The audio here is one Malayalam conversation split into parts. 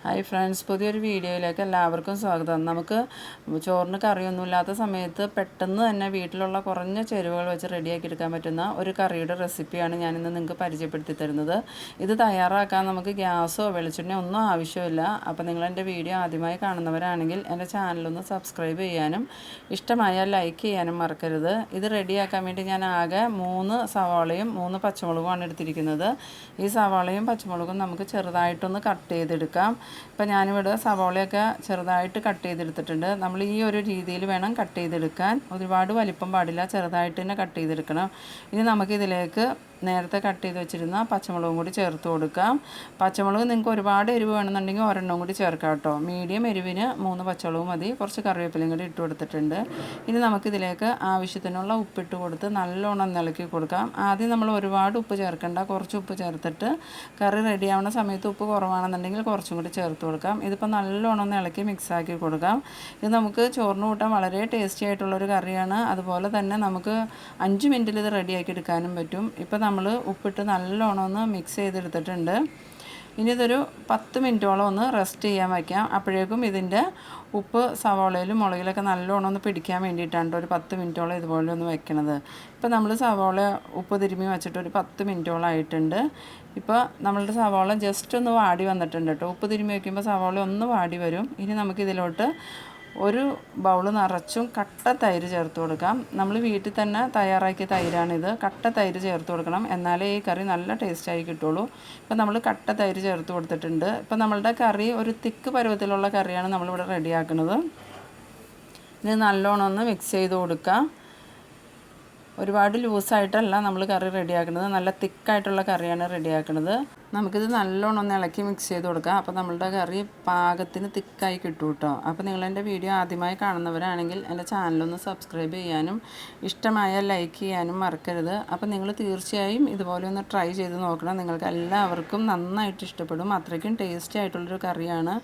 ഹായ് ഫ്രണ്ട്സ്, പുതിയൊരു വീഡിയോയിലേക്ക് എല്ലാവർക്കും സ്വാഗതം. നമുക്ക് ചോറിന് കറിയൊന്നുമില്ലാത്ത സമയത്ത് പെട്ടെന്ന് തന്നെ വീട്ടിലുള്ള കുറഞ്ഞ ചേരുവകൾ വെച്ച് റെഡിയാക്കി എടുക്കാൻ പറ്റുന്ന ഒരു കറിയുടെ റെസിപ്പിയാണ് ഞാനിന്ന് നിങ്ങൾക്ക് പരിചയപ്പെടുത്തി തരുന്നത്. ഇത് തയ്യാറാക്കാൻ നമുക്ക് ഗ്യാസോ വെളിച്ചെണ്ണയോ ഒന്നും ആവശ്യമില്ല. അപ്പോൾ നിങ്ങൾ എൻ്റെ വീഡിയോ ആദ്യമായി കാണുന്നവരാണെങ്കിൽ എൻ്റെ ചാനലൊന്ന് സബ്സ്ക്രൈബ് ചെയ്യാനും ഇഷ്ടമായാൽ ലൈക്ക് ചെയ്യാനും മറക്കരുത്. ഇത് റെഡിയാക്കാൻ വേണ്ടി ഞാൻ ആകെ 3 സവാളയും 3 പച്ചമുളകുമാണ് എടുത്തിരിക്കുന്നത്. ഈ സവാളയും പച്ചമുളകും നമുക്ക് ചെറുതായിട്ടൊന്ന് കട്ട് ചെയ്തെടുക്കാം. ഇപ്പോൾ ഞാനിവിടെ സവാളയൊക്കെ ചെറുതായിട്ട് കട്ട് ചെയ്തെടുത്തിട്ടുണ്ട്. നമ്മൾ ഈ ഒരു രീതിയിൽ വേണം കട്ട് ചെയ്തെടുക്കാൻ. ഒരുപാട് വലിപ്പം പാടില്ല, ചെറുതായിട്ട് തന്നെ കട്ട് ചെയ്തെടുക്കണം. ഇനി നമുക്കിതിലേക്ക് നേരത്തെ കട്ട് ചെയ്ത് വെച്ചിരുന്ന പച്ചമുളകും കൂടി ചേർത്ത് കൊടുക്കാം. പച്ചമുളക് നിങ്ങൾക്ക് ഒരുപാട് എരിവ് വേണമെന്നുണ്ടെങ്കിൽ ഒരെണ്ണം കൂടി ചേർക്കാം കേട്ടോ. മീഡിയം എരിവിന് 3 പച്ചമുളക് മതി. കുറച്ച് കറിവേപ്പിലയും കൂടി ഇട്ട് കൊടുത്തിട്ടുണ്ട്. ഇനി നമുക്കിതിലേക്ക് ആവശ്യത്തിനുള്ള ഉപ്പിട്ട് കൊടുത്ത് നല്ലോണം ഇളക്കി കൊടുക്കാം. ആദ്യം നമ്മൾ ഒരുപാട് ഉപ്പ് ചേർക്കേണ്ട, കുറച്ച് ഉപ്പ് ചേർത്തിട്ട് കറി റെഡിയാവുന്ന സമയത്ത് ഉപ്പ് കുറവാണെന്നുണ്ടെങ്കിൽ കുറച്ചും കൂടി ചേർത്ത് കൊടുക്കാം. ഇതിപ്പോൾ നല്ലോണം ഒന്ന് ഇളക്കി മിക്സാക്കി കൊടുക്കാം. ഇത് നമുക്ക് ചോറിന് കൂട്ടാൻ വളരെ ടേസ്റ്റി ആയിട്ടുള്ളൊരു കറിയാണ്. അതുപോലെ തന്നെ നമുക്ക് 5 മിനിറ്റിൽ ഇത് റെഡിയാക്കി എടുക്കാനും പറ്റും. ഇപ്പോൾ നമ്മൾ ഉപ്പിട്ട് നല്ലോണം ഒന്ന് മിക്സ് ചെയ്തെടുത്തിട്ടുണ്ട്. ഇനി ഇതൊരു 10 മിനിറ്റോളം ഒന്ന് റെസ്റ്റ് ചെയ്യാൻ വയ്ക്കാം. അപ്പോഴേക്കും ഇതിൻ്റെ ഉപ്പ് സവാളയിലും മുളകിലൊക്കെ നല്ലോണം ഒന്ന് പിടിക്കാൻ വേണ്ടിയിട്ടാണ് ഒരു 10 മിനിറ്റോളം ഇതുപോലെ ഒന്ന് വെക്കണത്. ഇപ്പോൾ നമ്മൾ സവാള ഉപ്പ് തിരുമ്മി വെച്ചിട്ട് ഒരു 10 മിനിറ്റോളം ആയിട്ടുണ്ട്. ഇപ്പോൾ നമ്മളുടെ സവാള ജസ്റ്റ് ഒന്ന് വാടി വന്നിട്ടുണ്ട് കേട്ടോ. ഉപ്പ് തിരുമ്മി വയ്ക്കുമ്പോൾ സവാള ഒന്ന് വാടി വരും. ഇനി നമുക്കിതിലോട്ട് ഒരു ബൗൾ നിറച്ചും കട്ട തൈര് ചേർത്ത് കൊടുക്കാം. നമ്മൾ വീട്ടിൽ തന്നെ തയ്യാറാക്കിയ തൈരാണിത്. കട്ട തൈര് ചേർത്ത് കൊടുക്കണം, എന്നാലേ ഈ കറി നല്ല ടേസ്റ്റായി കിട്ടുള്ളൂ. ഇപ്പോൾ നമ്മൾ കട്ട തൈര് ചേർത്ത് കൊടുത്തിട്ടുണ്ട്. ഇപ്പോൾ നമ്മളുടെ കറി ഒരു തിക്ക് പരുവത്തിലുള്ള കറിയാണ് നമ്മളിവിടെ റെഡിയാക്കുന്നത്. ഇത് നല്ലോണം ഒന്ന് മിക്സ് ചെയ്ത് കൊടുക്കാം. ഒരുപാട് ലൂസായിട്ടല്ല നമ്മൾ കറി റെഡിയാക്കുന്നത്, നല്ല തിക്കായിട്ടുള്ള കറിയാണ് റെഡിയാക്കുന്നത്. നമുക്കിത് നല്ലോണം ഒന്ന് ഇളക്കി മിക്സ് ചെയ്ത് കൊടുക്കാം. അപ്പോൾ നമ്മളുടെ കറി പാകത്തിന് തിക്കായി കിട്ടും കേട്ടോ. അപ്പോൾ നിങ്ങളെൻ്റെ വീഡിയോ ആദ്യമായി കാണുന്നവരാണെങ്കിൽ എൻ്റെ ചാനലൊന്ന് സബ്സ്ക്രൈബ് ചെയ്യാനും ഇഷ്ടമായാൽ ലൈക്ക് ചെയ്യാനും മറക്കരുത്. അപ്പോൾ നിങ്ങൾ തീർച്ചയായും ഇതുപോലെ ഒന്ന് ട്രൈ ചെയ്ത് നോക്കണം. നിങ്ങൾക്ക് എല്ലാവർക്കും നന്നായിട്ട് ഇഷ്ടപ്പെടും. അത്രയ്ക്കും ടേസ്റ്റി ആയിട്ടുള്ളൊരു കറിയാണ്.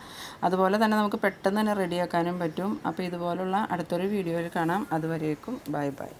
അതുപോലെ തന്നെ നമുക്ക് പെട്ടെന്ന് തന്നെ റെഡിയാക്കാനും പറ്റും. അപ്പോൾ ഇതുപോലുള്ള അടുത്തൊരു വീഡിയോയിൽ കാണാം. അതുവരേക്കും ബൈ ബൈ.